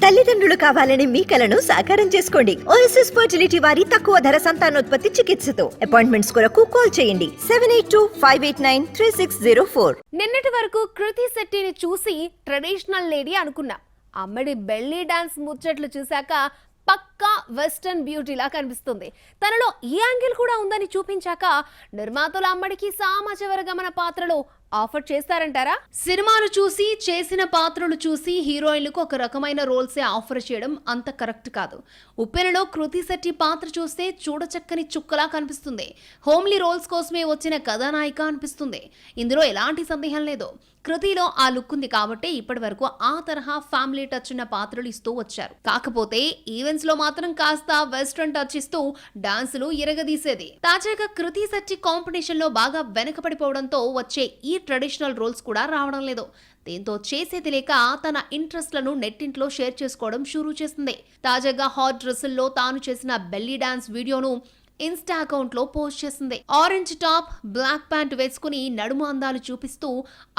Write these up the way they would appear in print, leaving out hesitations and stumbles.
తల్లిదండ్రులు కావాలని మీ కలను సాకారం చేసుకోండి. ఓఎస్ఎస్ ఫర్టిలిటీ వారి తక్కువ ధర సంతానోత్పత్తి చికిత్సతో అపాయింట్మెంట్స్ కొరకు కాల్ చేయండి 7825893604. నిన్నటి వరకు కృతి శెట్టిని చూసి ట్రెడిషనల్ లేడీ అనుకున్నా. అమ్మడి బెల్లీ డాన్స్ ముచ్చట్లు చూశాక పక్కా వెస్టర్న్ బ్యూటీలా కనిపిస్తుంది. తనలో ఈ యాంగిల్ కూడా ఉందని చూపించాక నిర్మాతలు అమ్మడికి సామాజ వర్గమన పాత్రలో ఆఫర్ చేస్తారంటారా? సినిమాలు చూసి చేసిన పాత్రలు చూసి హీరోయిన్లకు ఒక రకమైన రోల్సే ఆఫర్ చేయడం అంత కరెక్ట్ కాదు. ఉప్పెనలో కృతి శెట్టి పాత్ర చూస్తే చూడచక్కని చుక్కలా కనిపిస్తుంది. హోమ్లీ రోల్స్ కోసమే వచ్చిన కథానాయిక అనిపిస్తుంది. ఇందులో ఎలాంటి సందేహం లేదు. కృతిలో ఆ లుక్ ఉంది కాబట్టి ఇప్పటి వరకు ఆ తరహా ఫ్యామిలీ టచ్ ఉన్న పాత్రలు ఇస్తూ వచ్చారు. కాకపోతే ఈవెంట్స్ లో మాత్రం కాస్త వెస్ట్రన్ టచ్ ఇస్తూ డాన్సులు ఇరగదీసేది. తాజాగా కృతి శెట్టి కాంపిటీషన్ లో బాగా వెనకబడిపోవడంతో వచ్చే ఈ ట్రెడిషనల్ రోల్స్ కూడా రావడం లేదు. దీంతో చేసేది లేక తన ఇంట్రెస్ట్లను నెట్టింట్లో షేర్ చేసుకోవడం షురూ చేసింది. తాజాగా హాట్ డ్రెస్సుల్లో తాను చేసిన బెల్లీ డాన్స్ వీడియోను ఇన్స్టా అకౌంట్ లో పోస్ట్ చేసింది. ఆరెంజ్ టాప్, బ్లాక్ ప్యాంట్ వేసుకుని నడుము అందాలు చూపిస్తూ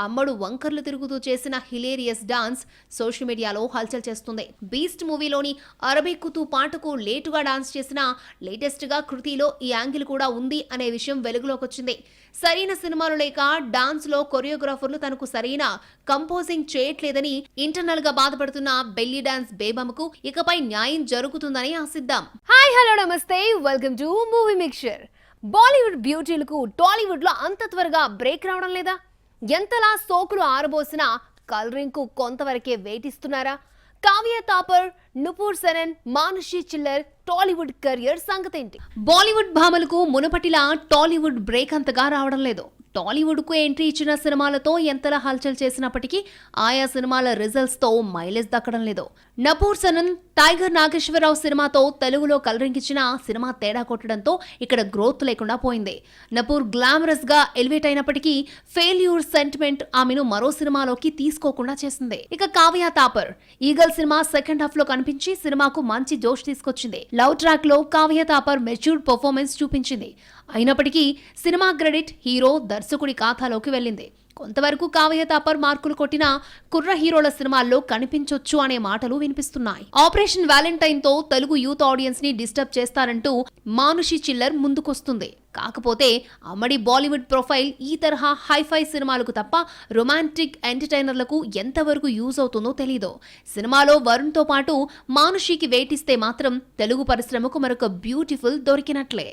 అమ్మడు వంకర్లు తిరుగుతూ చేసిన హిలేరియస్ డాన్స్ సోషల్ మీడియాలో హల్చల్ చేస్తుంది. బీస్ట్ మూవీలోని అరబిక్కుతూ పాటకు లేటుగా డాన్స్ చేసిన లేటెస్ట్ గా కృతిలో ఈ యాంగిల్ కూడా ఉంది అనే విషయం వెలుగులోకి వచ్చింది. సరైన సినిమాలు లేక డాన్స్ లో కొరియోగ్రాఫర్లు తనకు సరైన కంపోజింగ్ చేయట్లేదని ఇంటర్నల్ గా బాధపడుతున్న బెల్లీ డాన్స్ బేబమ్మకు ఇకపై న్యాయం జరుగుతుందని ఆశిద్దాం. హాయ్ హలో నమస్తే, welcome to movie mixture. Bollywood బ్యూటీలకు టాలీవుడ్ లో అంత త్వరగా బ్రేక్ రావడం లేదా? ఎంతలా సోకులు ఆరబోసినా కలరింగ్ కు కొంతవరకే వెయిట్ ఇస్తున్నారా? కావ్య తాపర్, నుపూర్ సెనన్, మానుషి చిల్లర్ టాలీవుడ్ కెరియర్ సంగతేంటి? బాలీవుడ్ భామలకు మునపటిలా టాలీవుడ్ బ్రేక్ అంతగా రావడం లేదు. టాలీవుడ్ కు ఎంట్రీ ఇచ్చిన సినిమాలతో ఎంతలా హల్చల్ చేసినప్పటికీ ఆయా సినిమాల రిజల్ట్స్ తో మైలేజ్ దక్కడం లేదు. నపూర్ సనన్, టైగర్ నాగేశ్వరరావు సినిమాతో తెలుగులో కలరింగ్ ఇచ్చిన సినిమా తేడా కొట్టడంతో ఇక్కడ గ్రోత్ లేకుండా పోయింది. నపూర్ గ్లామరస్ గా ఎలివేట్ అయినప్పటికీ ఫెయిల్యూర్ సెంటిమెంట్ ఆమెను మరో సినిమాలోకి తీసుకోకుండా చేసింది. ఇక Kavya Thapar eagle cinema second half లో కనిపించి సినిమాకు మంచి జోష్ తీసుకొచ్చింది. లవ్ ట్రాక్ లో కావ్య తాపర్ మెచ్యూర్డ్ పర్ఫార్మెన్స్ చూపించింది. అయినప్పటికీ సినిమా క్రెడిట్ హీరో దర్శకుడి ఖాతాలోకి వెళ్ళింది. కొంతవరకు కావ్య తాపర్ మార్కులు కొట్టిన కుర్ర హీరోల సినిమాల్లో కనిపించొచ్చు అనే మాటలు వినిపిస్తున్నాయి. ఆపరేషన్ వ్యాలంటైన్ తో తెలుగు యూత్ ఆడియన్స్ ని డిస్టర్బ్ చేస్తారంటూ మానుషి చిల్లర్ ముందుకొస్తుంది. కాకపోతే అమ్మడి బాలీవుడ్ ప్రొఫైల్ ఈ తరహా హైఫై సినిమాలకు తప్ప రొమాంటిక్ ఎంటర్టైనర్లకు ఎంతవరకు యూజ్ అవుతుందో తెలీదు. సినిమాలో వరుణ్ తో పాటు మానుషికి వెయిట్ ఇస్తే మాత్రం తెలుగు పరిశ్రమకు మరొక బ్యూటిఫుల్ దొరికినట్లే.